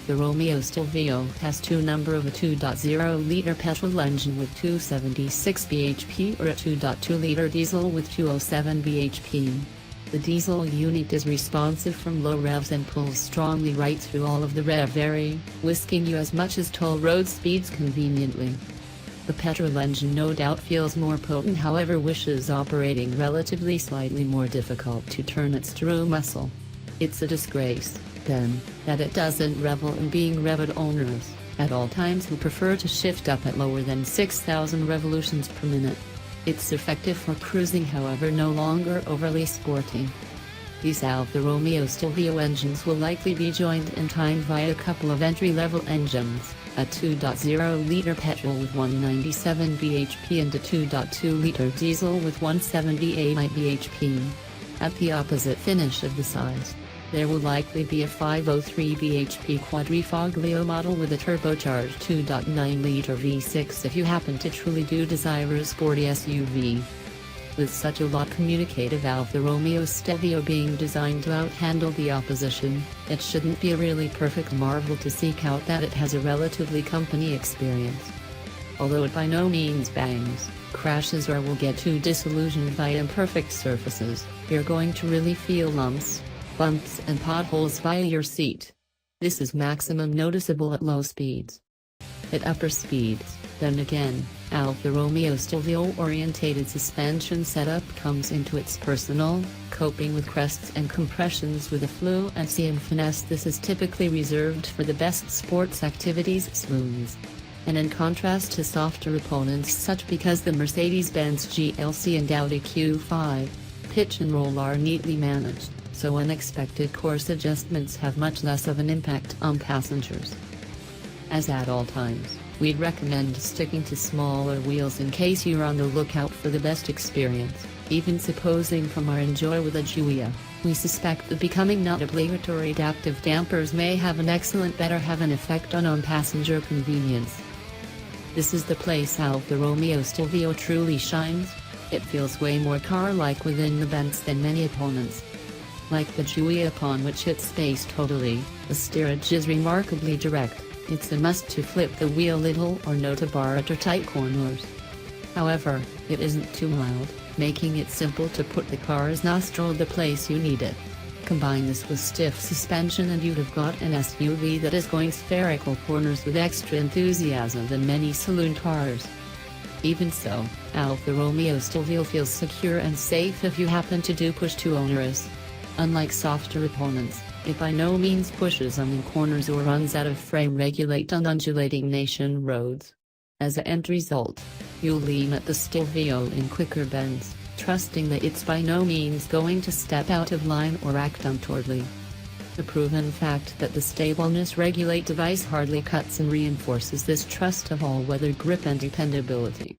Alfa Romeo Stelvio has two number of a 2.0-liter petrol engine with 276 bhp or a 2.2-liter diesel with 207 bhp. The diesel unit is responsive from low revs and pulls strongly right through all of the rev, whisking you as much as toll road speeds conveniently. The petrol engine no doubt feels more potent, however wishes operating relatively slightly more difficult to turn its true muscle. It's a disgrace, then, that it doesn't revel in being revved onerous at all times who prefer to shift up at lower than 6,000 revolutions per minute. It's effective for cruising, however no longer overly sporty. These Alfa Romeo Stelvio engines will likely be joined in time via a couple of entry-level engines, a 2.0-liter petrol with 197 bhp and a 2.2-liter diesel with 178 bhp. At the opposite finish of the size, there will likely be a 503 bhp Quadrifoglio model with a turbocharged 2.9-liter V6 if you happen to truly do desire a sporty SUV. With such a lot communicative Alfa Romeo Stelvio being designed to outhandle the opposition, it shouldn't be a really perfect marvel to seek out that it has a relatively company experience. Although it by no means bangs, crashes or will get too disillusioned by imperfect surfaces, you're going to really feel lumps, bumps and potholes via your seat. This is maximum noticeable at low speeds. At upper speeds, then again, Alfa Romeo Stelvio orientated suspension setup comes into its personal, coping with crests and compressions with a fluency and finesse. This is typically reserved for the best sports activities smooths. And in contrast to softer opponents such because the Mercedes-Benz GLC and Audi Q5, pitch and roll are neatly managed, so unexpected course adjustments have much less of an impact on passengers. As at all times, we'd recommend sticking to smaller wheels in case you're on the lookout for the best experience. Even supposing from our enjoy with a Giulia, we suspect that becoming not obligatory adaptive dampers may have an effect on passenger convenience. This is the place Alfa Romeo Stelvio truly shines. It feels way more car-like within the vents than many opponents. Like the Giulia, upon which it's based totally, the steerage is remarkably direct. It's a must to flip the wheel little or no to bar at or tight corners. However, it isn't too mild, making it simple to put the car's nostril the place you need it. Combine this with stiff suspension and you'd have got an SUV that is going spherical corners with extra enthusiasm than many saloon cars. Even so, Alfa Romeo Stelvio feels secure and safe if you happen to do push too onerous. Unlike softer opponents, it by no means pushes on in corners or runs out of frame regulate on undulating nation roads. As an end result, you'll lean at the Stelvio in quicker bends, trusting that it's by no means going to step out of line or act untowardly. The proven fact that the stableness regulate device hardly cuts and reinforces this trust of all-weather grip and dependability.